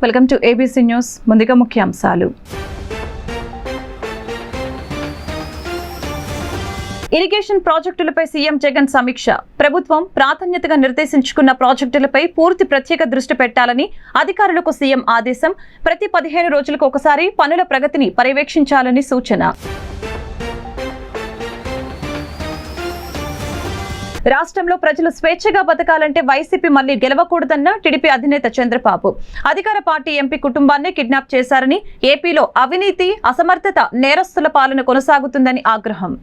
Welcome to ABC news. ముందుగా ముఖ్యాంశాలు. Irrigation ప్రాజెక్టులపై సీఎం జగన్ సమీక్ష. ప్రభుత్వం ప్రాధాన్యతగా నిర్దేశించుకున్న ప్రాజెక్టులపై పూర్తి ప్రత్యేక దృష్టి పెట్టాలని అధికారులకు సీఎం ఆదేశం. ప్రతి 15 రోజులకు ఒకసారి పనుల ప్రగతిని పర్యవేక్షించాలని సూచన. రాష్ట్రంలో ప్రజలు స్వేచ్ఛగా బతకాలంటే వైసీపీ మళ్లీ గెలవకూడదన్న టీడీపీ అధినేత చంద్రబాబు. అధికార పార్టీ ఎంపీ కుటుంబాన్ని కిడ్నాప్ చేశారని, ఏపీలో అవినీతి, అసమర్థత, నేరస్తుల పాలన కొనసాగుతుందని ఆగ్రహం.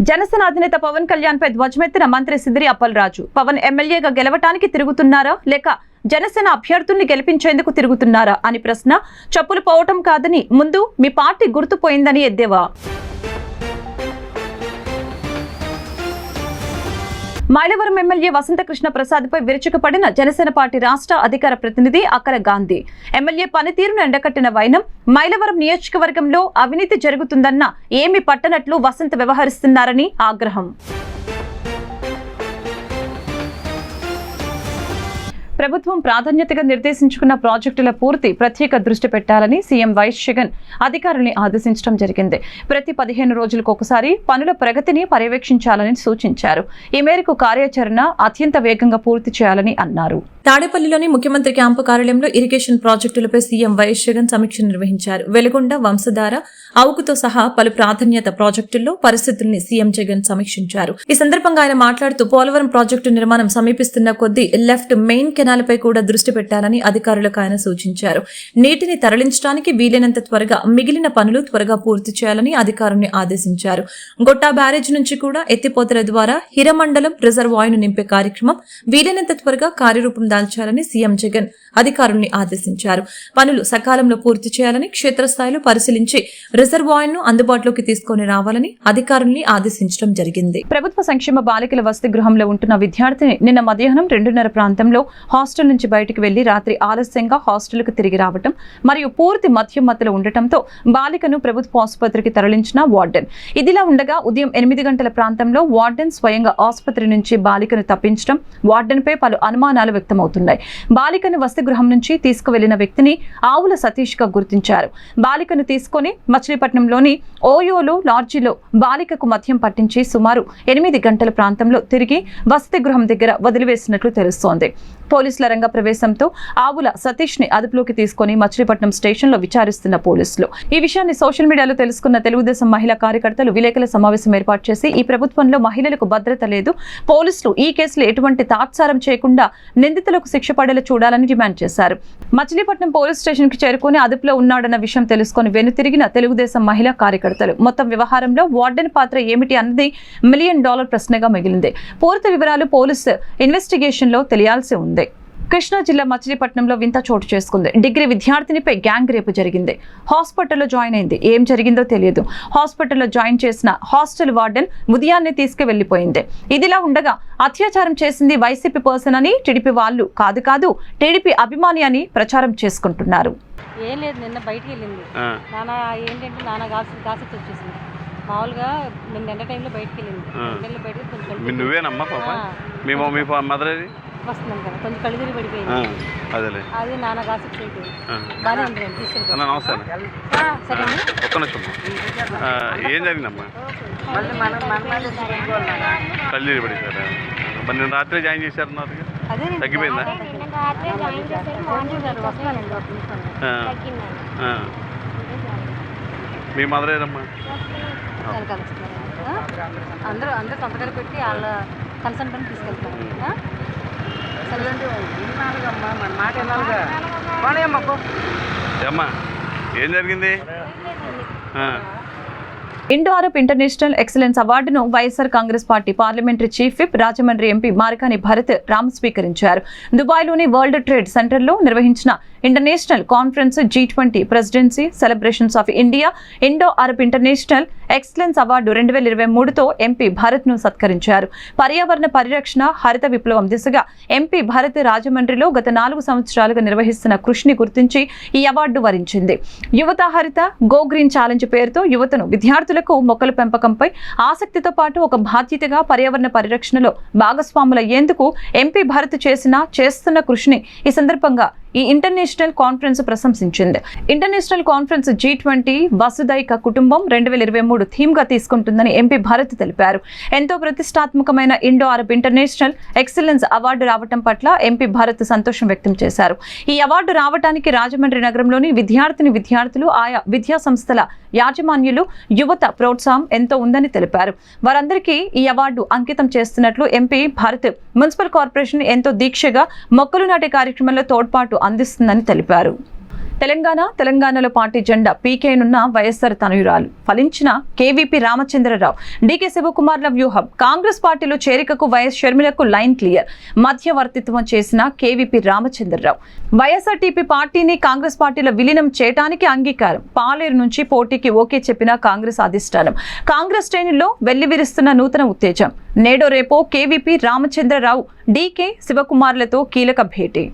జనసేన అధినేత పవన్ కళ్యాణ్ పై ధ్వజమెత్తిన మంత్రి సిద్దిరి అప్పలరాజు. పవన్ ఎమ్మెల్యేగా గెలవటానికి తిరుగుతున్నారా లేక జనసేన అభ్యర్థుల్ని గెలిపించేందుకు తిరుగుతున్నారా అని ప్రశ్న. చెప్పులు పోవటం కాదని, ముందు మీ పార్టీ గుర్తుపోయిందని ఎద్దేవా. మైలవరం ఎమ్మెల్యే వసంతకృష్ణ ప్రసాద్ పై విరుచుకుపడిన జనసేన పార్టీ రాష్ట్ర అధికార ప్రతినిధి అక్కర గాంధీ. ఎమ్మెల్యే పనితీరును ఎండకట్టిన వైనం. మైలవరం నియోజకవర్గంలో అవినీతి జరుగుతుందన్న ఏమి పట్టనట్లు వసంత్ వ్యవహరిస్తున్నారని ఆగ్రహం. ప్రభుత్వం ప్రాధాన్యతగా నిర్దేశించుకున్న ప్రాజెక్టుల పూర్తి ప్రత్యేక దృష్టి పెట్టాలని సీఎం వైఎస్ జగన్ అధికారుల్ని ఆదేశించడం జరిగింది. ప్రతి 15 రోజులకు ఒకసారి పనుల ప్రగతిని పర్యవేక్షించాలని సూచించారు. ఈ మేరకు కార్యాచరణ అత్యంత వేగంగా పూర్తి చేయాలని అన్నారు. తాడేపల్లిలోని ముఖ్యమంత్రి క్యాంపు కార్యాలయంలో ఇరిగేషన్ ప్రాజెక్టులపై సీఎం వైఎస్ జగన్ సమీక్ష నిర్వహించారు. వెలుగొండ, వంశధార, అవుకుతో సహా పలు ప్రాధాన్యత ప్రాజెక్టుల్లో పరిస్థితుల్ని సీఎం జగన్ సమీక్షించారు. ఈ సందర్భంగా ఆయన మాట్లాడుతూ పోలవరం ప్రాజెక్టు నిర్మాణం సమీపిస్తున్న కొద్దీ లెఫ్ట్ మెయిన్ కెనాల్పై కూడా దృష్టి పెట్టాలని అధికారులకు ఆయన సూచించారు. నీటిని తరలించడానికి వీలైనంత త్వరగా మిగిలిన పనులు త్వరగా పూర్తి చేయాలని అధికారుల్ని ఆదేశించారు. గొట్టా బ్యారేజ్ నుంచి కూడా ఎత్తిపోతల ద్వారా హిరమండలం రిజర్వాయర్ను నింపే కార్యక్రమం వీలైనంత త్వరగా కార్యరూపం దాల్చాలని సీఎం జగన్ అధికారుల్ని ఆదేశించారు. పనులు సకాలంలో పూర్తి చేయాలని, క్షేత్రస్థాయిలో పరిశీలించి రిజర్వాయర్ను అందుబాటులోకి తీసుకుని రావాలని అధికారుల్ని ఆదేశించడం జరిగింది. ప్రభుత్వ సంక్షేమ బాలికల వసతి గృహంలో ఉంటున్న విద్యార్థిని నిన్న మధ్యాహ్నం 2:30 ప్రాంతంలో హాస్టల్ నుంచి బయటకు వెళ్లి రాత్రి ఆలస్యంగా హాస్టల్కు తిరిగి రావడం మరియు పూర్తి మద్యం మత్తులో ఉండటంతో బాలికను ప్రభుత్వ ఆసుపత్రికి తరలించిన వార్డెన్. ఇదిలా ఉండగా ఉదయం 8 గంటల ప్రాంతంలో వార్డెన్ స్వయంగా ఆసుపత్రి నుంచి బాలికను తప్పించడం, వార్డెన్పై పలు అనుమానాలు వ్యక్తమవుతున్నాయి. బాలికను వసతి గృహం నుంచి తీసుకువెళ్లిన వ్యక్తిని ఆవుల సతీష్ గా గుర్తించారు. బాలికను తీసుకుని మచిలీపట్నంలోని ఓయోలో లాడ్జిలో బాలికకు మద్యం పట్టించి సుమారు 8 గంటల ప్రాంతంలో తిరిగి వసతి గృహం దగ్గర వదిలివేసినట్లు తెలుస్తోంది. పోలీసుల రంగ ప్రవేశంతో ఆవుల సతీష్ ని అదుపులోకి తీసుకుని మచిలీపట్నం స్టేషన్ లో విచారిస్తున్న పోలీసులు. ఈ విషయాన్ని సోషల్ మీడియాలో తెలుసుకున్న తెలుగుదేశం మహిళా కార్యకర్తలు విలేకరుల సమావేశం ఏర్పాటు చేసి ఈ ప్రభుత్వంలో మహిళలకు భద్రత లేదు, పోలీసులు ఈ కేసులో ఎటువంటి తాత్సారం చేయకుండా నిందితులకు శిక్ష పడేలా చూడాలని డిమాండ్ చేశారు. మచిలీపట్నం పోలీస్ స్టేషన్ కి చేరుకుని అదుపులో ఉన్నాడన్న విషయం తెలుసుకుని వెనుతిరిగిన తెలుగుదేశం మహిళా కార్యకర్తలు మొత్తం వ్యవహారంలో వార్డెన్ పాత్ర ఏమిటి అన్నది $1 మిలియన్ ప్రశ్నగా మిగిలింది. పూర్తి వివరాలు పోలీసు ఇన్వెస్టిగేషన్ లో తెలియాల్సి ఉంది. కృష్ణా జిల్లా మచిలీపట్నంలో వింత చోటు చేసుకుంది. డిగ్రీ విద్యార్థినిపై గ్యాంగ్ రేపు జరిగింది. హాస్పిటల్లో జాయిన్ అయింది. ఏం జరిగిందో తెలియదు. హాస్పిటల్లో జాయిన్ చేసిన హాస్టల్ వార్డెన్ ఉదయాన్నే తీసుకువెళ్లిపోయింది. ఇదిలా ఉండగా అత్యాచారం చేసింది వైసీపీ పర్సన్ అని టీడీపీ వాళ్ళు కాదు టీడీపీ అభిమాని అని ప్రచారం చేసుకుంటున్నారు. ఏం లేదు, నిన్న బయటికి వెళ్ళింది. నాన్న గాసిప్ వచ్చేసింది. మామూలుగా నిన్న ఎండ టైంలో బయటికి వెళ్ళింది. బయటకి కొంచెం నువ్వేనమ్మా పాప మీ మదర్ వస్తున్నాం కదా, కొంచెం కళ్ళు తిరిగి పడిపోయింది. అది నాన్న గాసిప్ అయిపోయింది. బాగానే ఉంది, తీసుకెళ్ళి. సరే ఒక్క నిమిషం. ఏం జరిగిందమ్మా? కళ్ళు తిరిగి పడిపోయారా? మరి నేను రాత్రి జాయిన్ చేశారు, అదే తగ్గిపోయిందా? మీ మదర్ ఏదమ్మా? అందరూ సంతకాలు పెట్టి వాళ్ళ కన్సల్ట్ అని తీసుకెళ్తారు. అమ్మా ఏం జరిగింది? ఇండో-అరబ్ ఇంటర్నేషనల్ ఎక్సలెన్స్ అవార్డును YSR Congress party parliamentary chief whip Rajahmundry MP Margani Bharat Ram స్వీకరించారు. దుబాయ్లోని వరల్డ్ ట్రేడ్ సెంటర్లో నిర్వహించిన international conference G20 presidency celebrations of India Indo Arab international excellence award 2023తో ఎంపీ భరత్ ను సత్కరించారు. పర్యావరణ పరిరక్షణ, హరిత విప్లవం దిశగా ఎంపీ భరత్ రాజమండ్రిలో గత 4 సంవత్సరాలుగా నిర్వహిస్తున్న కృషిని గుర్తించి ఈ అవార్డు వరించింది. యువత హరిత గో గ్రీన్ ఛాలెంజ్ పేరుతో యువతను, విద్యార్థులకు మొక్కల పెంపకంపై ఆసక్తితో పాటు ఒక బాధ్యతగా పర్యావరణ పరిరక్షణలో భాగస్వాములయ్యేందుకు ఎంపీ భరత్ చేస్తున్న కృషిని ఈ సందర్భంగా ఈ ఇంటర్నేషనల్ కాన్ఫరెన్స్ ప్రశంసించింది. ఇంటర్నేషనల్ కాన్ఫరెన్స్ G20 వసుదైక కుటుంబం 2023 థీమ్ గా తీసుకుంటుందని ఎంపీ భరత్ తెలిపారు. ఎంతో ప్రతిష్టాత్మకమైన Indo Arab international excellence award రావటం పట్ల ఎంపీ భరత్ సంతోషం వ్యక్తం చేశారు. ఈ అవార్డు రావడానికి రాజమండ్రి నగరంలోని విద్యార్థులు, ఆయా విద్యా సంస్థల యాజమాన్యులు, యువత ప్రోత్సాహం ఎంతో ఉందని తెలిపారు. వారందరికీ ఈ అవార్డు అంకితం చేస్తున్నట్లు ఎంపీ భరత్ మున్సిపల్ కార్పొరేషన్ ఎంతో దీక్షగా మొక్కలు నాటే కార్యక్రమంలో తోడ్పాటు అందిస్తుందని తెలిపారు. తెలంగాణలో పార్టీ జెండా పీకేనున్న వైఎస్ఆర్ తనయురాలు ఫలించిన కేవీపీ రామచంద్రరావు, డీకే శివకుమార్ల వ్యూహం. కాంగ్రెస్ పార్టీలో చేరికకు వైఎస్ షర్మిలకు లైన్ క్లియర్. మధ్యవర్తిత్వం చేసిన కేవీపీ రామచంద్రరావు వైఎస్ఆర్టీపీ పార్టీని కాంగ్రెస్ పార్టీలో విలీనం చేయడానికి అంగీకారం. పాలేరు నుంచి పోటీకి ఓకే చెప్పిన కాంగ్రెస్ అధిష్టానం. కాంగ్రెస్ శ్రేణుల్లో వెల్లివిరుస్తున్న నూతన ఉత్తేజం. నేడో రేపో కేవీపీ రామచంద్రరావు, డీకే శివకుమార్లతో కీలక భేటీ.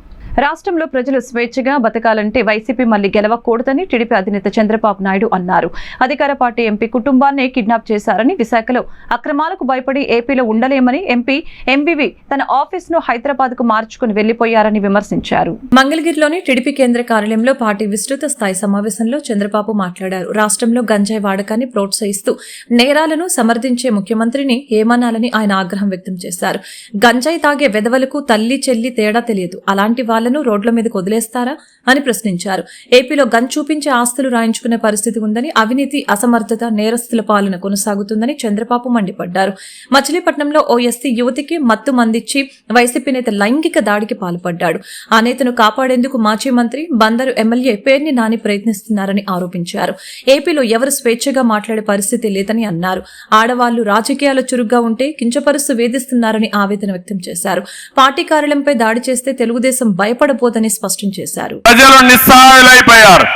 రాష్ట్రంలో ప్రజలు స్వేచ్ఛగా బతకాలంటే వైసీపీ మళ్లీ గెలవకూడదని టీడీపీ అధినేత చంద్రబాబు నాయుడు అన్నారు. అధికార పార్టీ ఎంపీ కుటుంబాన్ని కిడ్నాప్ చేశారని, విశాఖలో అక్రమాలకు భయపడి ఏపీలో ఉండలేమని ఎంపీ ఎంవివి తన ఆఫీసును హైదరాబాద్ కు మార్చుకుని వెళ్లిపోయారని విమర్శించారు. మంగళగిరిలోని టీడీపీ కేంద్ర కార్యాలయంలో పార్టీ విస్తృత స్థాయి సమావేశంలో చంద్రబాబు మాట్లాడారు. రాష్ట్రంలో గంజాయి వాడకాన్ని ప్రోత్సహిస్తూ నేరాలను సమర్థించే ముఖ్యమంత్రిని ఏమనాలని ఆయన ఆగ్రహం వ్యక్తం చేశారు. గంజాయి తాగే వెధవలకు తల్లి చెల్లి తేడా తెలియదు, అలాంటి వాళ్లను రోడ్ల మీదకు వదిలేస్తారా అని ప్రశ్నించారు. ఏపీలో గన్ చూపించి ఆస్తులు రాయించుకునే పరిస్థితి ఉందని, అవినీతి, అసమర్థత, నేరస్తుల పాలన కొనసాగుతుందని చంద్రబాబు మండిపడ్డారు. మచిలీపట్నంలో ఓ ఎస్సీ యువతికి మత్తు మందిచ్చి వైసీపీ నేత లైంగిక దాడికి పాల్పడ్డాడు. ఆ నేతను కాపాడేందుకు మాజీ మంత్రి, బందరు ఎమ్మెల్యే పేర్ని నాని ప్రయత్నిస్తున్నారని ఆరోపించారు. ఏపీలో ఎవరు స్వేచ్ఛగా మాట్లాడే పరిస్థితి లేదని అన్నారు. ఆడవాళ్లు రాజకీయాలు చురుగ్గా ఉంటే కించపరుస్తూ వేధిస్తున్నారని ఆవేదన వ్యక్తం చేశారు. పార్టీ కార్యాలయంపై దాడి చేస్తే తెలుగుదేశం భయపడబోదని స్పష్టం చేశారు. ప్రజలు నిస్సహాయులైపోయారు.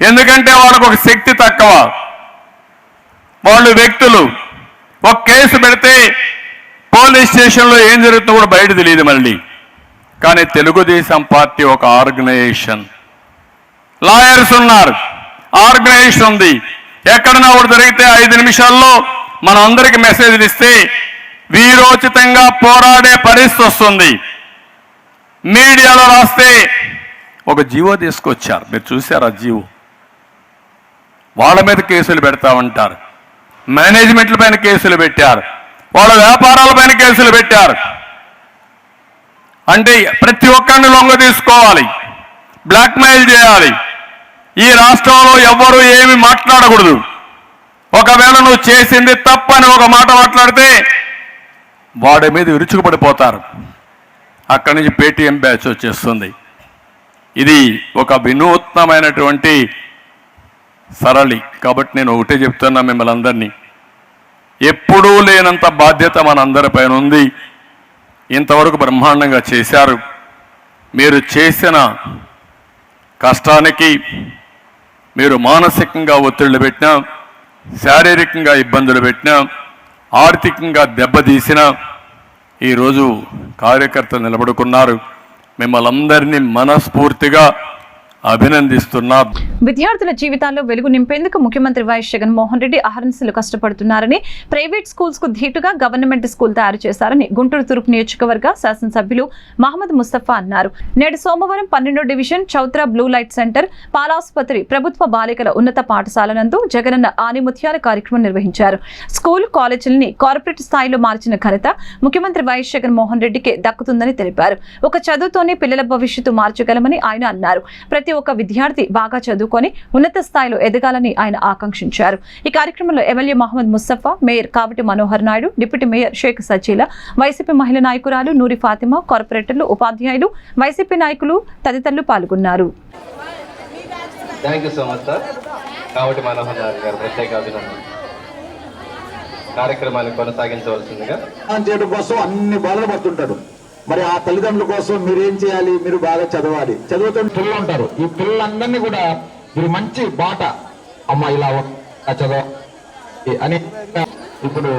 ఎందుకంటే వాళ్ళకు ఒక శక్తి తక్కువ. వాళ్ళు వ్యక్తులు ఒక కేసు పెడితే పోలీస్ స్టేషన్లో ఏం జరుగుతుందో కూడా బయట తెలియదు మళ్ళీ. కానీ తెలుగుదేశం పార్టీ ఒక ఆర్గనైజేషన్, లాయర్స్ ఉన్నారు, ఆర్గనైజేషన్ ఉంది. ఎక్కడన్నా ఒకటి జరిగితే 5 నిమిషాల్లో మనం అందరికి మెసేజ్లు ఇస్తే వీరోచితంగా పోరాడే పరిస్థితి వస్తుంది. మీడియాలో రాస్తే ఒక జీవో తీసుకొచ్చారు, మీరు చూశారు. ఆ జీవో వాళ్ళ మీద కేసులు పెడతా ఉంటారు, మేనేజ్మెంట్ల పైన కేసులు పెట్టారు, వాళ్ళ వ్యాపారాల పైన కేసులు పెట్టారు. అంటే ప్రతి ఒక్కరిని లొంగ తీసుకోవాలి, బ్లాక్మెయిల్ చేయాలి. ఈ రాష్ట్రంలో ఎవ్వరూ ఏమి మాట్లాడకూడదు. ఒకవేళ నువ్వు చేసింది తప్పని ఒక మాట మాట్లాడితే వాడి మీద విరుచుకుపడిపోతారు. అక్కడి నుంచి పేటీఎం బ్యాచ్ వచ్చేస్తుంది. ఇది ఒక వినూత్నమైనటువంటి సరళి. కాబట్టి నేను ఒకటే చెప్తున్నా మిమ్మల్ని అందరినీ, ఎప్పుడూ లేనంత బాధ్యత మనందరిపైన ఉంది. ఇంతవరకు బ్రహ్మాండంగా చేశారు. మీరు చేసిన కష్టానికి మీరు మానసికంగా ఒత్తిళ్లు పెట్టినా, శారీరకంగా ఇబ్బందులు పెట్టినా, ఆర్థికంగా దెబ్బతీసినా ఈరోజు కార్యకర్తలు నిలబడుకున్నారు. మిమ్మల్ని అందరినీ మనస్ఫూర్తిగా అభినందిస్తున్నా. విద్యార్థుల జీవితాల్లో వెలుగు నింపేందుకు ముఖ్యమంత్రి వైఎస్ జగన్మోహన్ రెడ్డి అహర్నిశలు కష్టపడుతున్నారని, ప్రైవేట్ స్కూల్స్ కు ధీటుగా గవర్నమెంట్ స్కూల్ తయారు చేశారని గుంటూరు తూర్పు నియోజకవర్గ శాసనసభ్యులు మహమ్మద్ ముస్తఫా అన్నారు. నేడు సోమవారం 12వ division Chowtra blue light centre, పాలాసుపత్రి ప్రభుత్వ బాలికల ఉన్నత పాఠశాల నందు జగనన్న ఆనిముత్యాల కార్యక్రమం నిర్వహించారు. స్కూల్, కాలేజీలని కార్పొరేట్ స్థాయిలో మార్చిన ఘనత ముఖ్యమంత్రి వైఎస్ జగన్మోహన్ రెడ్డికి దక్కుతుందని తెలిపారు. ఒక చదువుతోనే పిల్లల భవిష్యత్తు మార్చగలమని ఆయన అన్నారు. ప్రతి ఒక్క విద్యార్థి బాగా చదువుకొని ఉన్నత స్థాయిలో ఎదగాలని ఆయన ఆకాంక్షించారు. ఈ కార్యక్రమంలో MLA Mohammed Mustafa, mayor Kavati Manohar Naidu, deputy mayor Sheikh Sachila, YCP మహిళా నాయకురాలు నూరి ఫాతిమా, కార్పొరేటర్లు, ఉపాధ్యాయులు, వైసీపీ నాయకులు తదితరులు పాల్గొన్నారు. కార్యక్రమాన్ని కొనసాగించవలసిందిగా చేయడం కోసం అన్ని బాధలు పడుతుంటాడు. మరి ఆ తల్లిదండ్రుల కోసం మీరు ఏం చేయాలి? మీరు బాగా చదవాలి. చదువుతున్న పిల్లలు ఉంటారు. ఈ పిల్లలందరినీ కూడా మీరు మంచి బాట అమ్మ ఇలా చదవ అని ఇప్పుడు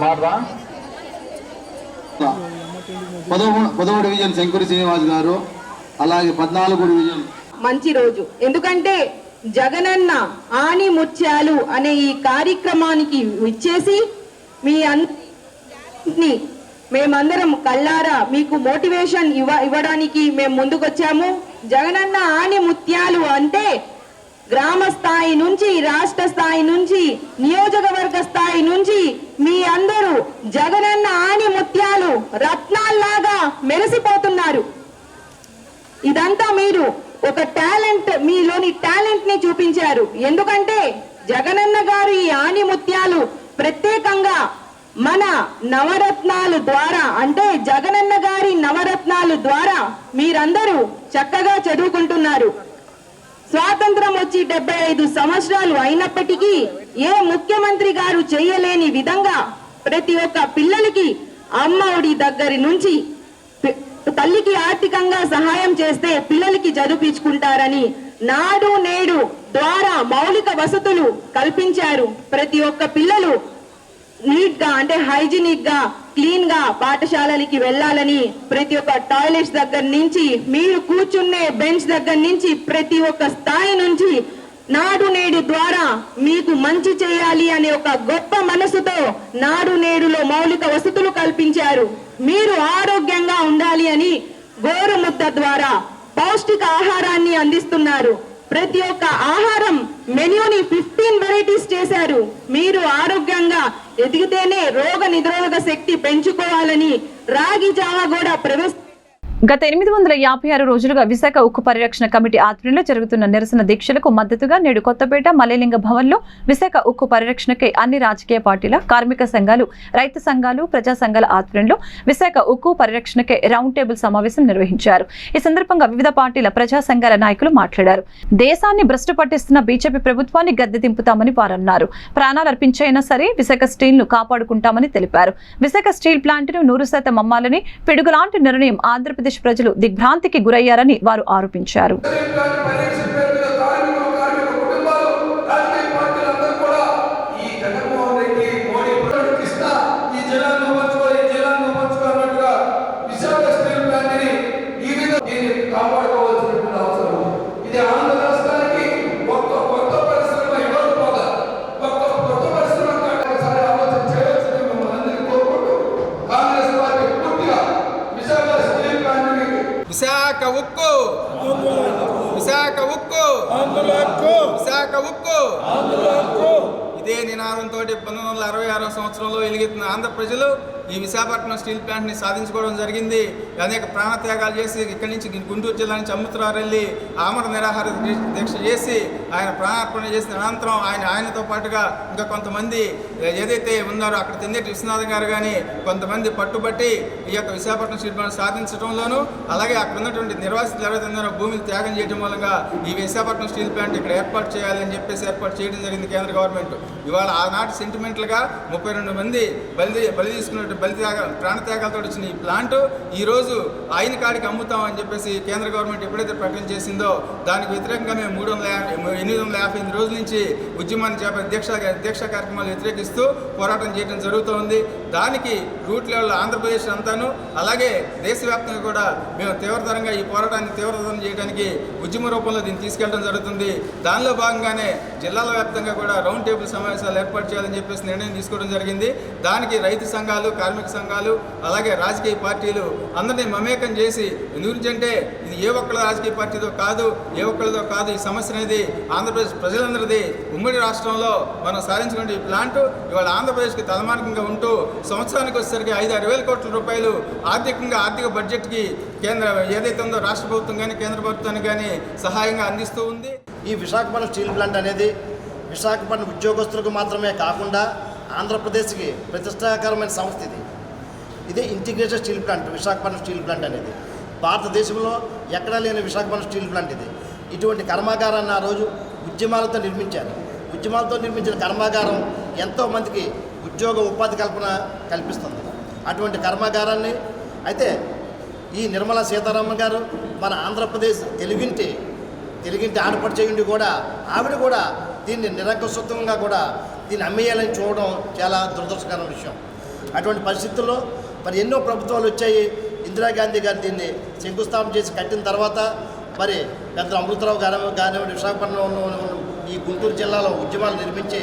మాట్లా 10వ డివిజన్ శంకరి శ్రీనివాస్ గారు, అలాగే 14వ డివిజన్. మంచి రోజు, ఎందుకంటే జగనన్న ఆని ముత్యాలు అనే ఈ కార్యక్రమానికి ఇచ్చేసి మీ అందరినీ మేమందరం కళ్ళారా మీకు మోటివేషన్ ఇవ్వడానికి మేము ముందుకొచ్చాము. జగనన్న ఆని ముత్యాలు అంటే గ్రామ స్థాయి నుంచి, రాష్ట్ర స్థాయి నుంచి, నియోజకవర్గ స్థాయి నుంచి మీ అందరూ జగనన్న ఆని ముత్యాలు రత్నాల్లాగా మెరిసిపోతున్నారు. ఇదంతా మీరు ఒక టాలెంట్, మీలోని టాలెంట్ ని చూపించారు. ఎందుకంటే జగనన్న గారు ఈ ఆని ముత్యాలు ప్రత్యేకంగా మన నవరత్నాలు ద్వారా, అంటే జగనన్న గారి నవరత్నాలు ద్వారా మీరందరూ చక్కగా చదువుకుంటున్నారు. స్వాతంత్రం వచ్చి 75 సంవత్సరాలు అయినప్పటికీ ఏ ముఖ్యమంత్రి గారు చేయలేని విధంగా ప్రతి ఒక్క పిల్లలకి అమ్మ ఒడి దగ్గరి నుంచి తల్లికి ఆర్థికంగా సహాయం చేస్తే పిల్లలకి చదివించుకుంటారని నాడు నేడు ద్వారా మౌలిక వసతులు కల్పించారు. ప్రతి ఒక్క పిల్లలు నీట్ గా, అంటే హైజీనిక్ గా, క్లీన్ గా పాఠశాలలకి వెళ్ళాలని ప్రతి ఒక్క టాయిలెట్స్ దగ్గర నుంచి, మీరు కూర్చునే బెంచ్ దగ్గర నుంచి ప్రతి ఒక్క స్థాయి నుంచి నాడు నేడు ద్వారా మీకు మంచి చేయాలి అనే ఒక గొప్ప మనసుతో నాడు నేడులో మౌలిక వసతులు కల్పించారు. మీరు ఆరోగ్యంగా ఉండాలి అని గోరుముద్ద ద్వారా పౌష్టిక ఆహారాన్ని అందిస్తున్నారు. ప్రతి ఒక్క ఆహారం మెన్యూని 15 వెరైటీస్ చేశారు. మీరు ఆరోగ్యంగా ఎదిగితేనే రోగ నిరోధక శక్తి పెంచుకోవాలని రాగి జావా కూడా గత 856 రోజులుగా విశాఖ ఉక్కు పరిరక్షణ కమిటీ ఆధ్వర్యంలో జరుగుతున్న నిరసన దీక్షలకు మద్దతుగా నేడు కొత్తపేట మలేలింగ భవన్లో విశాఖ ఉక్కు పరిరక్షణకై అన్ని రాజకీయ పార్టీల, కార్మిక సంఘాలు, రైతు సంఘాలు, ప్రజా సంఘాల ఆధ్వర్యంలో విశాఖ ఉక్కు పరిరక్షణకై రౌండ్ టేబుల్ సమావేశం నిర్వహించారు. ఈ సందర్భంగా వివిధ పార్టీల, ప్రజా సంఘాల నాయకులు మాట్లాడారు. దేశాన్ని భ్రష్టు పట్టిస్తున్న బీజేపీ ప్రభుత్వాన్ని గద్దె దింపుతామని వారన్నారు. ప్రాణాలు అర్పించైనా సరే విశాఖ స్టీల్ ను కాపాడుకుంటామని తెలిపారు. విశాఖ స్టీల్ ప్లాంట్ ను 100% అమ్మాలని పిడుగులాంటి నిర్ణయం ఆంధ్రప్రదేశ్ ప్రజలు దిగ్భ్రాంతికి గురయ్యారని వారు ఆరోపించారు. విశాఖ ఉక్కు, విశాఖ ఉక్కు, విశాఖ ఉక్కు. ఇదే నినాదంతో 1966 సంవత్సరంలో వెలిగెత్తిన ఆంధ్ర ప్రజలు ఈ విశాఖపట్నం స్టీల్ ప్లాంట్ని సాధించుకోవడం జరిగింది. అనేక ప్రాణత్యాగాలు చేసి ఇక్కడి నుంచి గుంటూరు జిల్లా నుంచి అమృతరారు వెళ్ళి ఆమర నిరాహార దీక్ష చేసి ఆయన ప్రాణార్పణ చేసిన అనంతరం ఆయనతో పాటుగా ఇంకా కొంతమంది ఏదైతే ఉన్నారో అక్కడ తెందేటి విశ్వనాథ్ గారు కానీ కొంతమంది పట్టుబట్టి ఈ యొక్క విశాఖపట్నం స్టీల్ ప్లాంట్ సాధించడంలోనూ, అలాగే అక్కడ ఉన్నటువంటి నిర్వాసితులు ఎవరైతే ఉన్నారో భూమిని త్యాగం చేయడం మూలంగా ఈ విశాఖపట్నం స్టీల్ ప్లాంట్ ఇక్కడ ఏర్పాటు చేయాలని చెప్పేసి ఏర్పాటు చేయడం జరిగింది కేంద్ర గవర్నమెంట్. ఇవాళ ఆనాటి సెంటిమెంట్లుగా 32 మంది బలి తీసుకున్నట్టు ప్రాణత్యాగాలతో వచ్చిన ఈ ప్లాంట్ ఈరోజు ఆయన కాడికి అమ్ముతామని చెప్పేసి కేంద్ర గవర్నమెంట్ ఎప్పుడైతే ప్రకటన చేసిందో దానికి వ్యతిరేకంగా మేము 858 రోజుల నుంచి ఉద్యమాన్ని దీక్షా కార్యక్రమాలు వ్యతిరేకిస్తూ పోరాటం చేయడం జరుగుతోంది. దానికి రూట్ లెవెల్ ఆంధ్రప్రదేశ్ అంతాను, అలాగే దేశవ్యాప్తంగా కూడా మేము తీవ్రతరంగా ఈ పోరాటాన్ని తీవ్రతరం చేయడానికి ఉద్యమ రూపంలో దీన్ని తీసుకెళ్లడం జరుగుతుంది. దానిలో భాగంగానే జిల్లాల వ్యాప్తంగా కూడా రౌండ్ టేబుల్ సమావేశాలు ఏర్పాటు చేయాలని చెప్పేసి నిర్ణయం తీసుకోవడం జరిగింది. దానికి రైతు సంఘాలు, కార్మిక సంఘాలు, అలాగే రాజకీయ పార్టీలు అందరినీ మమేకం చేసి, ఎందుకంటే ఇది ఏ ఒక్కళ్ళ రాజకీయ పార్టీతో కాదు, ఏ ఒక్కళ్ళతో కాదు, ఈ సమస్య అనేది ఆంధ్రప్రదేశ్ ప్రజలందరిది. ఉమ్మడి రాష్ట్రంలో మనం సాధించుకునే ఈ ప్లాంట్ ఇవాళ ఆంధ్రప్రదేశ్కి తలమానికంగా ఉంటూ సంవత్సరానికి వచ్చేసరికి 5-6 వేల కోట్ల రూపాయలు ఆర్థిక బడ్జెట్కి కేంద్ర ఏదైతే ఉందో రాష్ట్ర ప్రభుత్వం కానీ కేంద్ర ప్రభుత్వానికి కానీ సహాయంగా అందిస్తూ ఉంది. ఈ విశాఖపట్నం స్టీల్ ప్లాంట్ అనేది విశాఖపట్నం ఉద్యోగస్తులకు మాత్రమే కాకుండా ఆంధ్రప్రదేశ్కి ప్రతిష్టాకరమైన సంస్థ ఇది integrated steel plant. Visakhapatnam steel plant అనేది భారతదేశంలో ఎక్కడా లేని విశాఖపట్నం స్టీల్ ప్లాంట్ ఇది. ఇటువంటి కర్మాగారాన్ని ఆ రోజు ఉద్యమాలతో నిర్మించారు. ఉద్యమాలతో నిర్మించిన కర్మాగారం ఎంతోమందికి ఉద్యోగ ఉపాధి కల్పన కల్పిస్తుంది. అటువంటి కర్మాగారాన్ని అయితే ఈ నిర్మలా సీతారామన్ గారు మన ఆంధ్రప్రదేశ్ తెలుగింటి ఆడపడిచేయండి కూడా ఆవిడ కూడా దీన్ని నిరంకుశత్వంగా కూడా దీన్ని అమ్మేయాలని చూడడం చాలా దురదృష్టకరమైన విషయం. అటువంటి పరిస్థితుల్లో మరి ఎన్నో ప్రభుత్వాలు వచ్చాయి. ఇందిరాగాంధీ గారు దీన్ని శంకుస్థాపన చేసి కట్టిన తర్వాత మరి పెద్ద అమృతరావు కానివ్వండి విశాఖపట్నంలో ఈ గుంటూరు జిల్లాలో ఉద్యమాలు నిర్మించి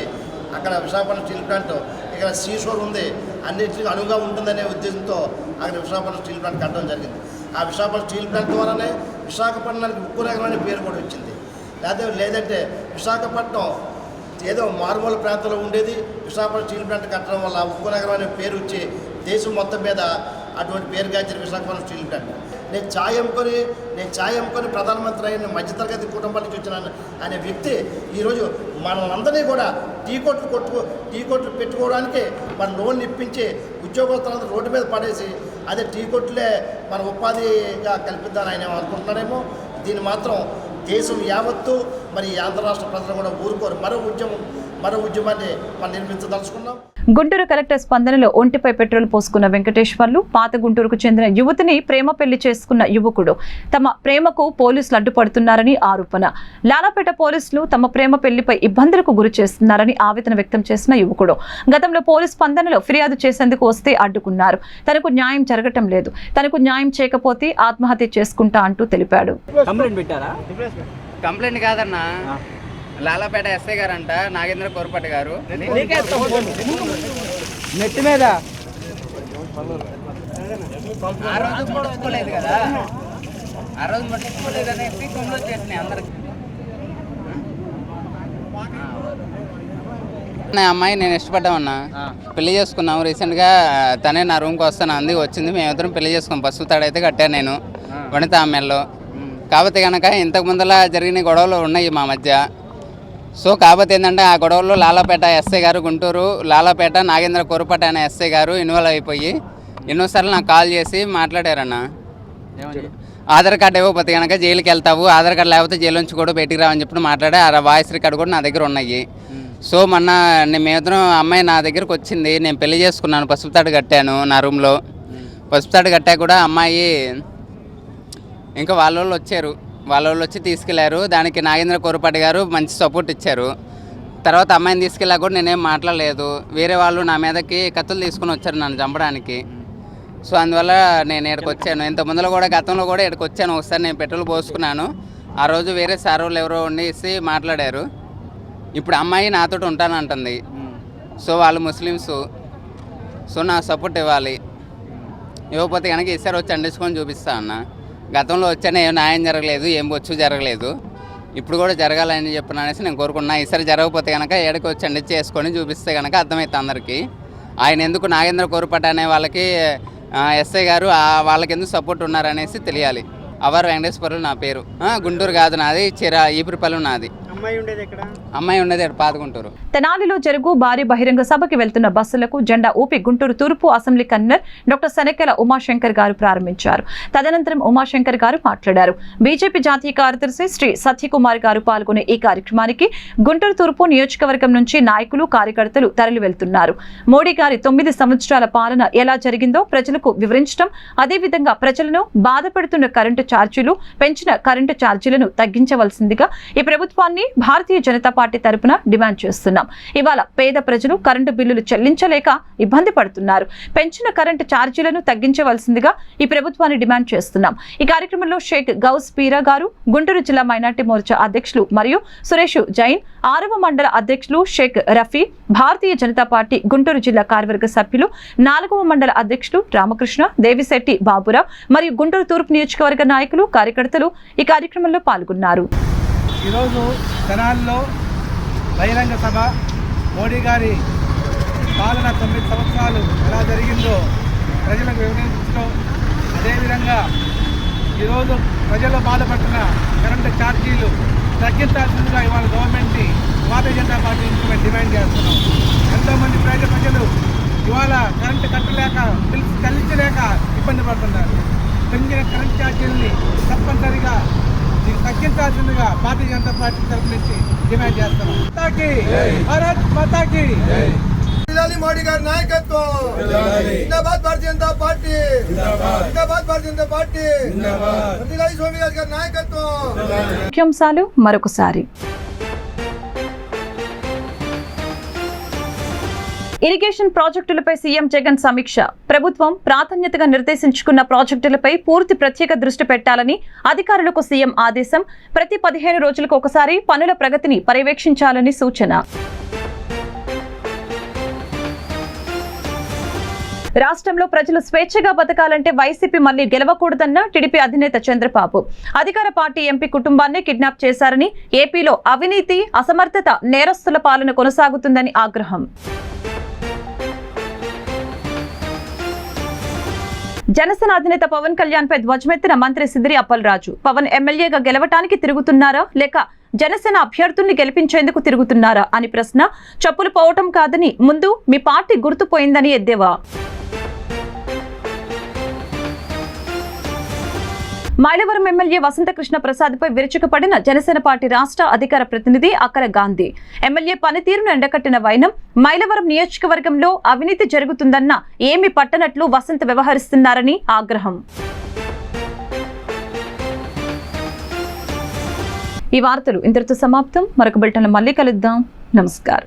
అక్కడ విశాఖపట్నం స్టీల్ ప్లాంట్ ఇక్కడ సీషోర్ ఉంది, అన్నింటికి అనువుగా ఉంటుందనే ఉద్దేశంతో అక్కడ విశాఖపట్నం స్టీల్ ప్లాంట్ కట్టడం జరిగింది. ఆ విశాఖపట్నం స్టీల్ ప్లాంట్ ద్వారానే విశాఖపట్నానికి ఉక్కు నగరం అనే పేరు కూడా వచ్చింది. లేదంటే విశాఖపట్నం ఏదో మారుమూల ప్రాంతంలో ఉండేది, విశాఖపట్నం స్టీల్ ప్లాంట్ కట్టడం వల్ల ఉక్కు నగరం అనే పేరు వచ్చి దేశం మొత్తం మీద అటువంటి పేరు గాంచిన విశాఖపట్నం స్టీల్ ప్లాంట్. నేను ఛాయ్ అమ్ముకొని ప్రధానమంత్రి అయిన మధ్యతరగతి కుటుంబాల నుంచి వచ్చిన అనే వ్యక్తి ఈరోజు మనల్ని కూడా టీ కొట్లు పెట్టుకోవడానికి మన లోన్ ఇప్పించి ఉద్యోగస్తులందరూ రోడ్డు మీద పడేసి అదే టీ కొట్లే మన ఉపాధిగా కల్పిద్దామని ఆయన అనుకుంటున్నాడేమో. దీన్ని మాత్రం దేశం యావత్తు మరి ఆంధ్ర రాష్ట్ర ప్రజలు కూడా ఊరుకోరు. మరో ఉద్యమాన్ని మనం నిర్మించదలుచుకున్నాం. గుంటూరు కలెక్టర్ స్పందనలో ఒంటిపై పెట్రోల్ పోసుకున్న వెంకటేశ్వర్లు, పాత గుంటూరుకు చెందిన యువతిని ప్రేమ పెళ్లి చేసుకున్న యువకుడు తమ ప్రేమకు పోలీసులు అడ్డుపడుతున్నారని ఆరోపణ. లాలాపేట పోలీసులు తమ ప్రేమ పెళ్లిపై ఇబ్బందులకు గురి చేస్తున్నారని ఆవేదన వ్యక్తం చేసిన యువకుడు గతంలో పోలీస్ స్పందనలో ఫిర్యాదు చేసేందుకు వస్తే అడ్డుకున్నారు. తనకు న్యాయం జరగటం లేదు, తనకు న్యాయం చేయకపోతే ఆత్మహత్య చేసుకుంటా అంటూ తెలిపాడు. కంప్లైంట్ కాదన్నా, లాలాపేట ఎస్ఐ గారు అంట నాగేంద్ర కోరపాటి గారు నెట్ మీద ఆ రోజు పట్టుకోలేదు కదా, ఆ రోజు పట్టుకోలేదని తొమ్మిది వచ్చేసినాయి అందరికి. అమ్మాయి నేను ఇష్టపడ్డామన్నా, పెళ్లి చేసుకున్నాము రీసెంట్గా. తనే నా రూమ్కి వస్తాను అంది, వచ్చింది. మేమిద్దరం పెళ్లి చేసుకున్నాం. పసుపు తాడైతే కట్టాను నేను వనిత ఆమెల్లో. కాకపోతే కనుక ఇంతకు ముందలా జరిగిన గొడవలు ఉన్నాయి మా మధ్య. సో కాకపోతే ఏంటంటే ఆ గొడవల్లో లాలాపేట ఎస్ఐ గారు, గుంటూరు లాలాపేట నాగేంద్ర కోరపాటి అనే ఎస్ఐ గారు ఇన్వాల్వ్ అయిపోయి ఎన్నోసార్లు నాకు కాల్ చేసి మాట్లాడారన్న. ఆధార్ కార్డు ఇవ్వకపోతే కనుక జైలుకి వెళ్తావు, ఆధార్ కార్డు లేకపోతే జైలు నుంచి కూడా బయటికి రావని చెప్పి మాట్లాడే ఆ వాయిస్ రికార్డు కూడా నా దగ్గర ఉన్నాయి. సో మొన్న మేమిద్దరం అమ్మాయి నా దగ్గరకు వచ్చింది, నేను పెళ్లి చేసుకున్నాను, పసుపు తాడు కట్టాను నా రూమ్లో. పసుపు తాడు కట్టా కూడా అమ్మాయి ఇంకా వాళ్ళ వాళ్ళు వచ్చి తీసుకెళ్లారు. దానికి నాగేంద్ర కోరపాటి గారు మంచి సపోర్ట్ ఇచ్చారు. తర్వాత అమ్మాయిని తీసుకెళ్ళా కూడా నేనేం మాట్లాడలేదు. వేరే వాళ్ళు నా మీదకి కత్తులు తీసుకుని వచ్చారు నన్ను చంపడానికి. సో అందువల్ల నేను ఇక్కడికి వచ్చాను. ఇంత ముందులో కూడా గతంలో కూడా ఇక్కడికి వచ్చాను. ఒకసారి నేను పెట్రోల్ పోసుకున్నాను. ఆ రోజు వేరే సార్ వాళ్ళు ఎవరో ఉండేసి మాట్లాడారు. ఇప్పుడు అమ్మాయి నాతో ఉంటానంటుంది. సో వాళ్ళు ముస్లిమ్స్. సో నా సపోర్ట్ ఇవ్వాలి, ఇవ్వకపోతే కనుక ఈసారి వచ్చి అండించుకొని చూపిస్తా అన్న. గతంలో వచ్చానే ఏం న్యాయం జరగలేదు, ఏం బొచ్చు జరగలేదు. ఇప్పుడు కూడా జరగాలని చెప్పిన అనేసి నేను కోరుకున్నా. ఈసారి జరగకపోతే కనుక ఏడకి వచ్చి అండి చేసుకొని చూపిస్తే కనుక అర్థమవుతుంది అందరికీ. ఆయన ఎందుకు నాగేంద్ర కోరపాటి అనే వాళ్ళకి ఎస్ఐ గారు వాళ్ళకి ఎందుకు సపోర్ట్ ఉన్నారనేసి తెలియాలి. అవర్ వెంకటేశ్వర్లు నా పేరు. గుంటూరు కాదు నాది, ఈపురిపల్లి నాది. అమ్మాయి ఉండేది పాత గుంటూరు. తెనాలిలో జరుగు భారీ బహిరంగ సభకి వెళ్తున్న బస్సులకు జెండా ఊపి గుంటూరు తూర్పు అసెంబ్లీ కన్వీనర్ డాక్టర్ శనకెల ఉమాశంకర్ గారు ప్రారంభించారు. తదనంతరం ఉమాశంకర్ గారు మాట్లాడారు. బీజేపీ జాతీయ కార్యదర్శి శ్రీ సత్యకుమార్ గారు పాల్గొనే ఈ కార్యక్రమానికి గుంటూరు తూర్పు నియోజకవర్గం నుంచి నాయకులు, కార్యకర్తలు తరలి వెళ్తున్నారు. మోడీ గారి 9 సంవత్సరాల పాలన ఎలా జరిగిందో ప్రజలకు వివరించడం, అదేవిధంగా ప్రజలను బాధపెడుతున్న కరెంటు ఛార్జీలు, పెంచిన కరెంటు ఛార్జీలను తగ్గించవలసిందిగా ఈ ప్రభుత్వాన్ని భారతీయ జనతా పార్టీ తరపున డిమాండ్ చేస్తున్నాం. ఇవాళ పేద ప్రజలు కరెంటు బిల్లులు చెల్లించలేక ఇబ్బంది పడుతున్నారు. పెంచిన కరెంటు ఛార్జీలను తగ్గించవలసిందిగా ఈ ప్రభుత్వాన్ని డిమాండ్ చేస్తున్నాం. ఈ కార్యక్రమంలో షేక్ గౌస్ పీరా గారు, గుంటూరు జిల్లా మైనార్టీ మోర్చా అధ్యక్షులు మరియు సురేష్ జైన్, 6వ మండల అధ్యక్షులు షేక్ రఫీ, భారతీయ జనతా పార్టీ గుంటూరు జిల్లా కార్యవర్గ సభ్యులు 4వ మండల అధ్యక్షులు రామకృష్ణ, దేవిశెట్టి బాబురావు మరియు గుంటూరు తూర్పు నియోజకవర్గ నాయకులు, కార్యకర్తలు ఈ కార్యక్రమంలో పాల్గొన్నారు. ఈరోజు తెనాలిలో బహిరంగ సభ, మోడీ గారి పాలన 9 సంవత్సరాలు ఎలా జరిగిందో ప్రజలకు వివరించడం, అదేవిధంగా ఈరోజు ప్రజలు బాధపడుతున్న కరెంటు ఛార్జీలు తగ్గించాల్సిందిగా ఇవాళ గవర్నమెంట్ని భారతీయ జనతా పార్టీ నుంచి మేము డిమాండ్ చేస్తున్నాం. ఎంతోమంది ప్రజలు ఇవాళ కరెంటు కట్టలేక, బిల్స్ చెల్లించలేక ఇబ్బంది పడుతున్నారు. పెంచిన కరెంటు ఛార్జీలని తప్పనిసరిగా తగ్గించాల్సిందిగా భారతీయ జనతా పార్టీ తరఫు నుంచి డిమాండ్ చేస్తున్నాం. భారత్ మాతాకి వర్ధిల్లాలి మోడీ గారి నాయకత్వం. జిందాబాద్ భారతీయ జనతా పార్టీ. జిందాబాద్ భారతీయ జనతా పార్టీ. వర్ధిల్లాలి సోనియా గారి నాయకత్వం. ముఖ్యాంశాలు మరొకసారి. ఇరిగేషన్ ప్రాజెక్టులపై సీఎం జగన్ సమీక్ష. ప్రభుత్వం ప్రాధాన్యతగా నిర్దేశించుకున్న ప్రాజెక్టులపై పూర్తి ప్రత్యేక దృష్టి పెట్టాలని అధికారులకు సీఎం ఆదేశం. ప్రతి 15 రోజులకు ఒకసారి పనుల ప్రగతిని పర్యవేక్షించాలని సూచన. రాష్ట్రంలో ప్రజలు స్వేచ్ఛగా బతకాలంటే వైసీపీ మళ్లీ గెలవకూడదన్న టీడీపీ అధినేత చంద్రబాబు. అధికార పార్టీ ఎంపీ కుటుంబాన్ని కిడ్నాప్ చేశారని, ఏపీలో అవినీతి, అసమర్థత, నేరస్తుల పాలన కొనసాగుతుందని ఆగ్రహం. జనసేన అధినేత పవన్ కళ్యాణ్ పై ధ్వజమెత్తిన మంత్రి సిద్దిరి అప్పలరాజు. పవన్ ఎమ్మెల్యేగా గెలవటానికి తిరుగుతున్నారా లేక జనసేన అభ్యర్థుల్ని గెలిపించేందుకు తిరుగుతున్నారా అని ప్రశ్న. చెప్పులు పోవటం కాదని, ముందు మీ పార్టీ గుర్తుపోయిందని ఎద్దేవా. మైలవరం ఎమ్మెల్యే వసంతకృష్ణ ప్రసాద్ పై విరుచుకుపడిన జనసేన పార్టీ రాష్ట్ర అధికార ప్రతినిధి అక్కర గాంధీ. ఎమ్మెల్యే పనితీరును ఎండకట్టిన వైనం. మైలవరం నియోజకవర్గంలో అవినీతి జరుగుతుందన్న ఏమి పట్టనట్లు వసంత్ వ్యవహరిస్తున్నారని ఆగ్రహం. ఈ వార్తలు ఇంతటితో సమాప్తం. మరొక బులెటిన్లో మళ్ళీ కలుద్దాం. నమస్కారం.